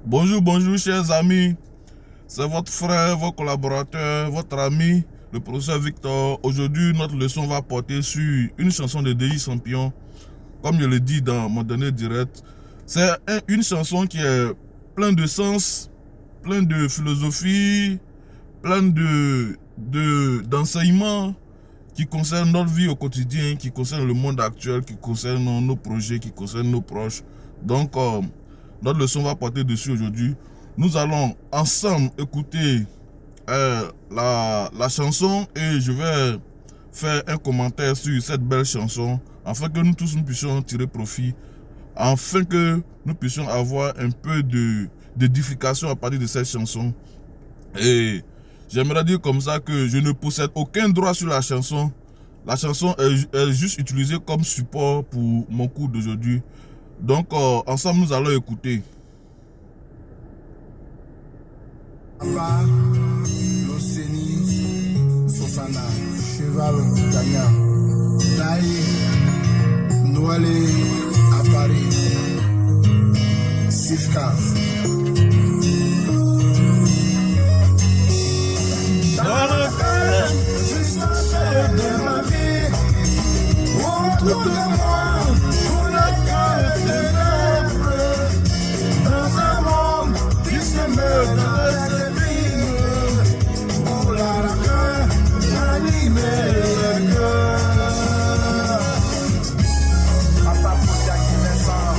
Bonjour, bonjour chers amis, c'est votre frère, votre collaborateur, votre ami, le professeur Victor. Aujourd'hui, notre leçon va porter sur une chanson de DJ Champion. Comme je l'ai dit dans mon dernier direct, c'est une chanson qui est pleine de sens, pleine de philosophie, pleine d'enseignements qui concernent notre vie au quotidien, qui concernent le monde actuel, qui concernent nos projets, qui concernent nos proches. Donc, notre leçon va porter dessus aujourd'hui. Nous allons ensemble écouter la chanson et je vais faire un commentaire sur cette belle chanson afin que nous tous nous puissions tirer profit, afin que nous puissions avoir un peu d'édification à partir de cette chanson. Et j'aimerais dire comme ça que je ne possède aucun droit sur la chanson. La chanson est juste utilisée comme support pour mon cours d'aujourd'hui. Donc, ensemble, nous allons écouter. Sosana, cheval gagnant, Daï, Noël à Paris, Sifka. Dans le cœur, de ma vie, autour de moi, pour le cœur de l'œuvre, dans un monde qui se meurt dans les abîmes, pour la cœur, animer le cœur. Papa Poutia qui descend.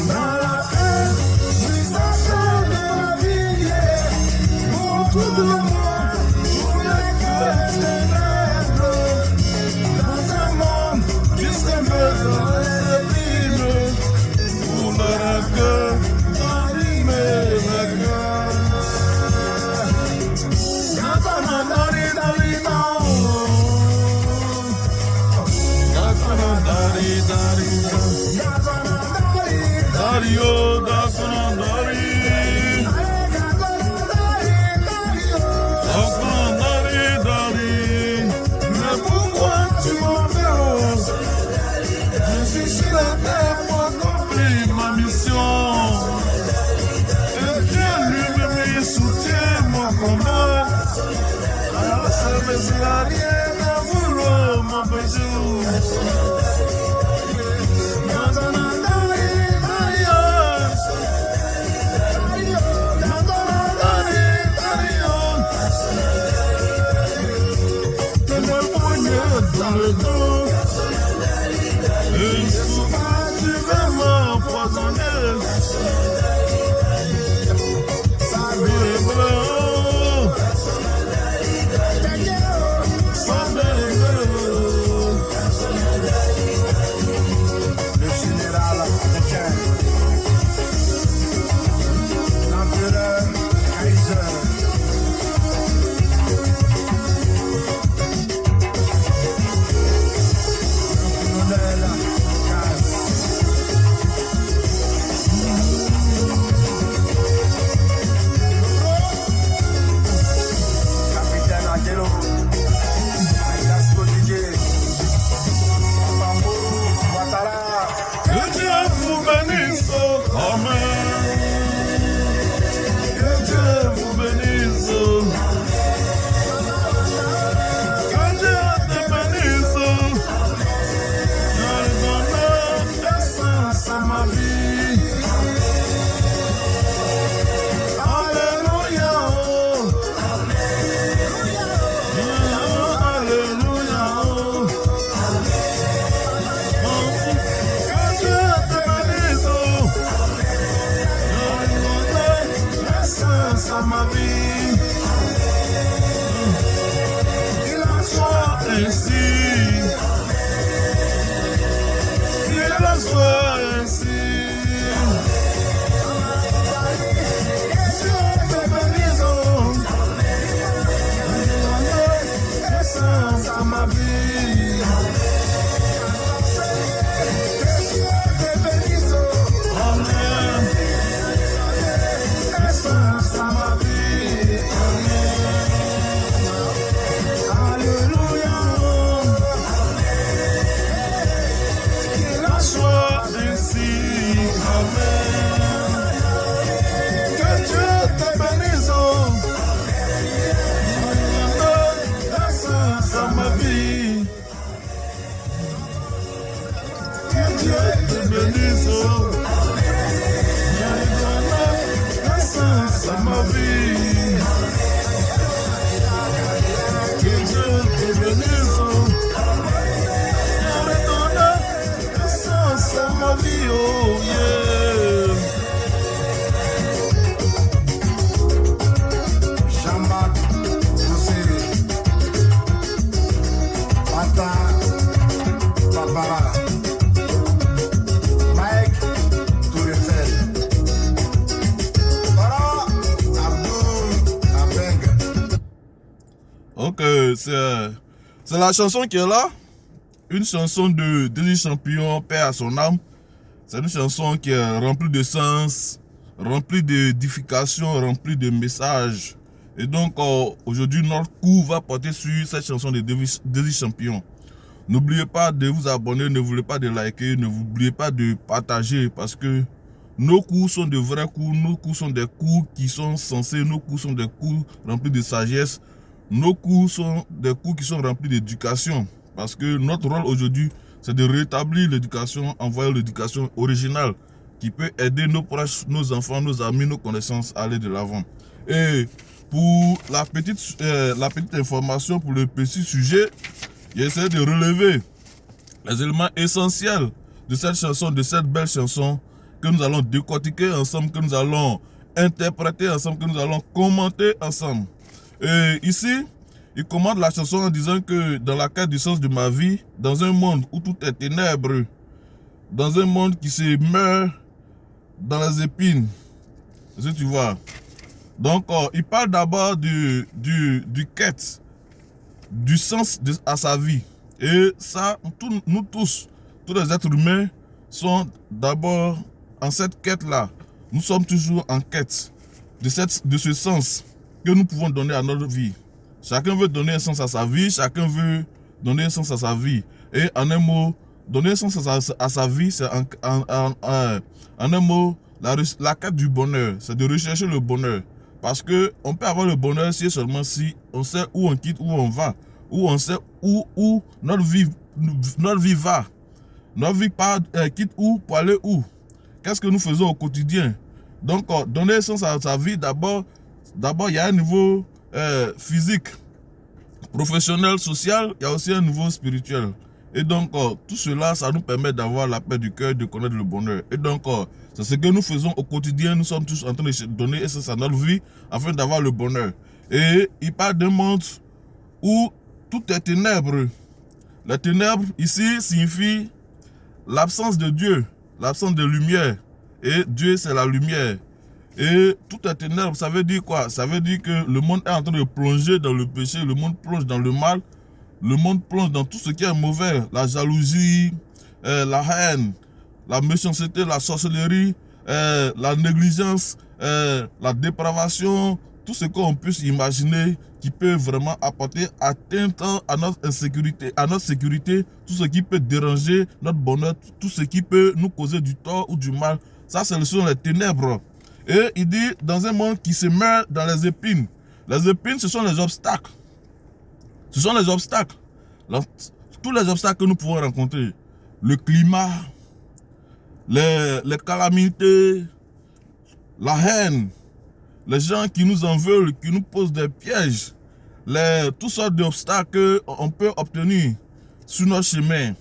Dans la cœur, puissance de la vie, pour tout le monde. c'est la chanson qui est là. Une chanson de Désir Champion, paix à son âme. C'est une chanson qui est remplie de sens, remplie d'édification, remplie de messages. Et donc, aujourd'hui, notre coup va porter sur cette chanson de Désir Champion. N'oubliez pas de vous abonner, n'oubliez pas de liker, n'oubliez pas de partager parce que nos coups sont de vrais coups, nos coups sont des coups qui sont sensés, nos coups sont des coups remplis de sagesse, nos coups sont des coups qui sont remplis d'éducation. Parce que notre rôle aujourd'hui, c'est de rétablir l'éducation, envoyer l'éducation originale qui peut aider nos proches, nos enfants, nos amis, nos connaissances à aller de l'avant. Et pour la petite information, pour le petit sujet, j'essaie de relever les éléments essentiels de cette chanson, de cette belle chanson que nous allons décortiquer ensemble, que nous allons interpréter ensemble, que nous allons commenter ensemble. Et ici, il commente la chanson en disant que dans la quête du sens de ma vie, dans un monde où tout est ténèbres, dans un monde qui se meurt dans les épines, si tu vois. Donc, il parle d'abord du quête, du sens à sa vie. Et ça, nous tous les êtres humains sont d'abord en cette quête-là. Nous sommes toujours en quête de ce sens que nous pouvons donner à notre vie. Chacun veut donner un sens à sa vie, chacun veut donner un sens à sa vie. Et en un mot, donner un sens à sa vie, c'est en un mot, la quête du bonheur, c'est de rechercher le bonheur. Parce qu'on peut avoir le bonheur si seulement si on sait où on quitte, où on va, où on sait où notre vie va. Notre vie quitte où pour aller où. Qu'est-ce que nous faisons au quotidien? Donc, donner sens à sa vie, d'abord, il y a un niveau physique, professionnel, social, il y a aussi un niveau spirituel. Et donc, tout cela, ça nous permet d'avoir la paix du cœur, de connaître le bonheur. Et donc, c'est ce que nous faisons au quotidien. Nous sommes tous en train de donner essence à notre vie afin d'avoir le bonheur. Et il parle d'un monde où tout est ténèbres. Les ténèbres, ici, signifie l'absence de Dieu, l'absence de lumière. Et Dieu, c'est la lumière. Et tout est ténèbres, ça veut dire quoi? Ça veut dire que le monde est en train de plonger dans le péché, le monde plonge dans le mal, le monde plonge dans tout ce qui est mauvais, la jalousie, la haine, la méchanceté, la sorcellerie, la négligence, la dépravation, tout ce qu'on puisse imaginer qui peut vraiment apporter atteinte à notre insécurité, à notre sécurité, tout ce qui peut déranger notre bonheur, tout ce qui peut nous causer du tort ou du mal. Ça, ce sont les ténèbres. Et il dit, dans un monde qui se meurt dans les épines. Les épines, ce sont les obstacles. Ce sont les obstacles. Tous les obstacles que nous pouvons rencontrer. Le climat, les calamités, la haine, les gens qui nous en veulent, qui nous posent des pièges, toutes sortes d'obstacles qu'on peut obtenir sur notre chemin,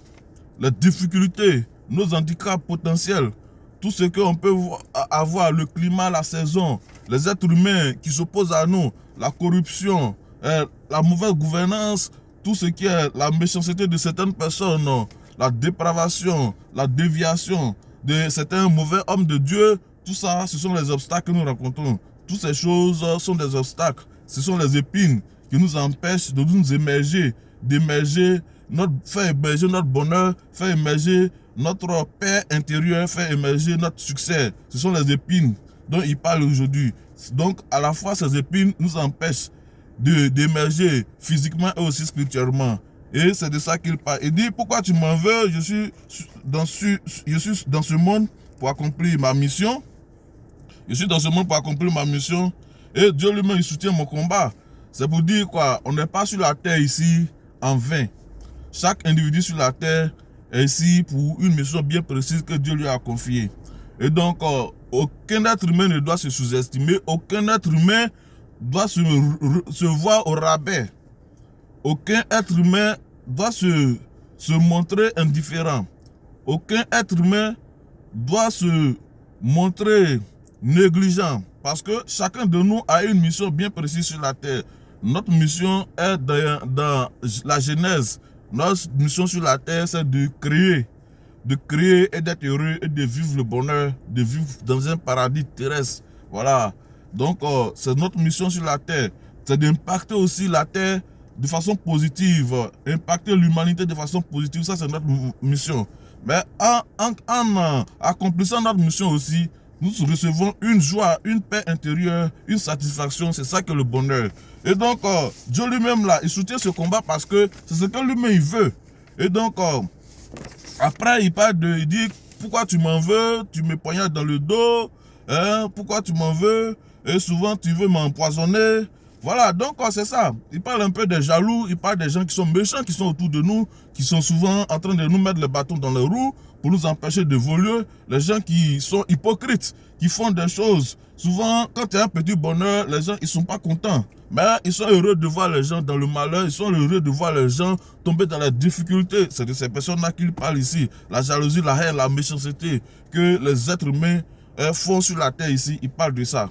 les difficultés, nos handicaps potentiels, tout ce qu'on peut avoir, le climat, la saison, les êtres humains qui s'opposent à nous, la corruption, la mauvaise gouvernance, tout ce qui est la méchanceté de certaines personnes, la dépravation, la déviation de certains mauvais hommes de Dieu, tout ça, ce sont les obstacles que nous rencontrons. Toutes ces choses sont des obstacles. Ce sont les épines qui nous empêchent de nous émerger, faire émerger notre bonheur, faire émerger notre paix intérieure, faire émerger notre succès. Ce sont les épines dont il parle aujourd'hui. Donc, à la fois, ces épines nous empêchent d'émerger physiquement et aussi spirituellement. Et c'est de ça qu'il parle. Il dit, pourquoi tu m'en veux? Je suis dans ce monde pour accomplir ma mission. Je suis dans ce monde pour accomplir ma mission. Et Dieu lui-même, il soutient mon combat. C'est pour dire quoi? On n'est pas sur la terre ici en vain. Chaque individu sur la terre est ici pour une mission bien précise que Dieu lui a confiée. Et donc, aucun être humain ne doit se sous-estimer. Aucun être humain doit se voir au rabais. Aucun être humain doit se montrer indifférent. Aucun être humain doit se montrer négligent. Parce que chacun de nous a une mission bien précise sur la terre. Notre mission est dans la Genèse. Notre mission sur la terre, c'est de créer et d'être heureux et de vivre le bonheur, de vivre dans un paradis terrestre. Voilà. Donc, c'est notre mission sur la terre. C'est d'impacter aussi la terre de façon positive, impacter l'humanité de façon positive, ça c'est notre mission. Mais en accomplissant notre mission aussi, nous recevons une joie, une paix intérieure, une satisfaction, c'est ça que le bonheur. Et donc, Dieu lui-même là, il soutient ce combat parce que c'est ce que lui-même il veut. Et donc, après il dit, pourquoi tu m'en veux, tu me poignardes dans le dos, hein, pourquoi tu m'en veux, et souvent tu veux m'empoisonner. Voilà, donc c'est ça. Il parle un peu des jaloux, il parle des gens qui sont méchants, qui sont autour de nous, qui sont souvent en train de nous mettre le bâton dans les roues pour nous empêcher d'évoluer. Les gens qui sont hypocrites, qui font des choses. Souvent, quand il y a un petit bonheur, les gens ils sont pas contents. Mais ils sont heureux de voir les gens dans le malheur, ils sont heureux de voir les gens tomber dans la difficulté. C'est de ces personnes-là qu'il parle ici. La jalousie, la haine, la méchanceté que les êtres humains font sur la terre ici, il parle de ça.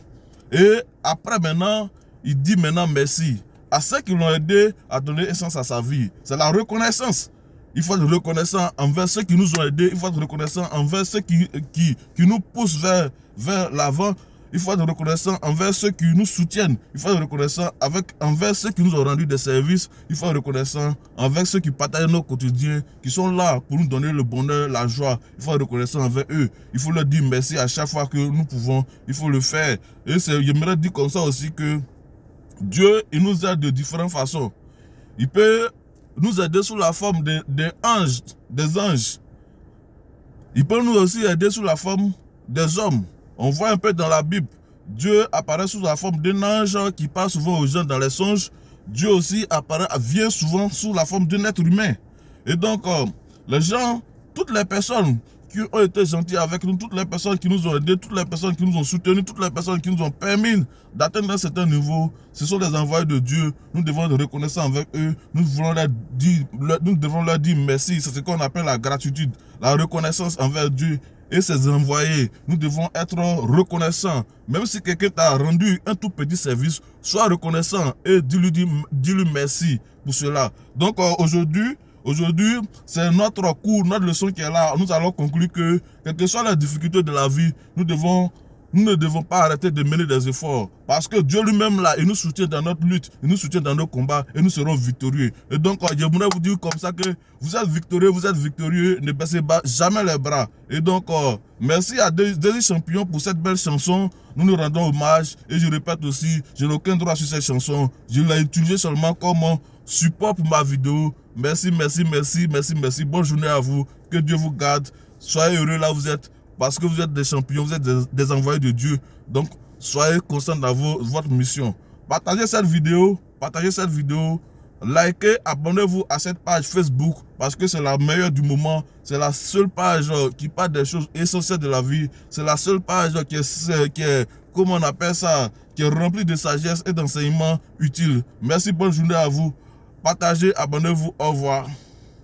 Et après maintenant, il dit maintenant merci à ceux qui l'ont aidé à donner essence à sa vie. C'est la reconnaissance. Il faut être reconnaissant envers ceux qui nous ont aidés. Il faut être reconnaissant envers ceux qui nous poussent vers l'avant. Il faut être reconnaissant envers ceux qui nous soutiennent. Il faut être reconnaissant envers ceux qui nous ont rendu des services. Il faut être reconnaissant envers ceux qui partagent nos quotidiens, qui sont là pour nous donner le bonheur, la joie. Il faut être reconnaissant envers eux. Il faut leur dire merci à chaque fois que nous pouvons. Il faut le faire. Et j'aimerais dire comme ça aussi que Dieu, il nous aide de différentes façons. Il peut nous aider sous la forme des anges. Il peut nous aussi aider sous la forme des hommes. On voit un peu dans la Bible, Dieu apparaît sous la forme d'un ange qui parle souvent aux gens dans les songes. Dieu aussi vient souvent sous la forme d'un être humain. Et donc, les gens, toutes les personnes qui ont été gentils avec nous, toutes les personnes qui nous ont aidés, toutes les personnes qui nous ont soutenus, toutes les personnes qui nous ont permis d'atteindre un certain niveau, ce sont des envoyés de Dieu. Nous devons être reconnaissants avec eux. Nous devons leur dire merci. C'est ce qu'on appelle la gratitude, la reconnaissance envers Dieu et ses envoyés. Nous devons être reconnaissants. Même si quelqu'un t'a rendu un tout petit service, sois reconnaissant et dis-lui merci pour cela. Donc aujourd'hui, c'est notre cours, notre leçon qui est là. Nous allons conclure que, quelles que soient les difficultés de la vie, nous ne devons pas arrêter de mener des efforts. Parce que Dieu lui-même, là, il nous soutient dans notre lutte, il nous soutient dans nos combats et nous serons victorieux. Et donc, j'aimerais vous dire comme ça que vous êtes victorieux, ne baissez jamais les bras. Et donc, merci à Daisy Champion pour cette belle chanson. Nous nous rendons hommage. Et je répète aussi, je n'ai aucun droit sur cette chanson. Je l'ai utilisée seulement comme support pour ma vidéo. Merci. Bonne journée à vous. Que Dieu vous garde. Soyez heureux là où vous êtes. Parce que vous êtes des champions, vous êtes des envoyés de Dieu. Donc, soyez constants dans votre mission. Partagez cette vidéo. Likez, abonnez-vous à cette page Facebook. Parce que c'est la meilleure du moment. C'est la seule page qui parle des choses essentielles de la vie. C'est la seule page qui est, comment on appelle ça, qui est remplie de sagesse et d'enseignements utiles. Merci, bonne journée à vous. Partagez, abonnez-vous, au revoir.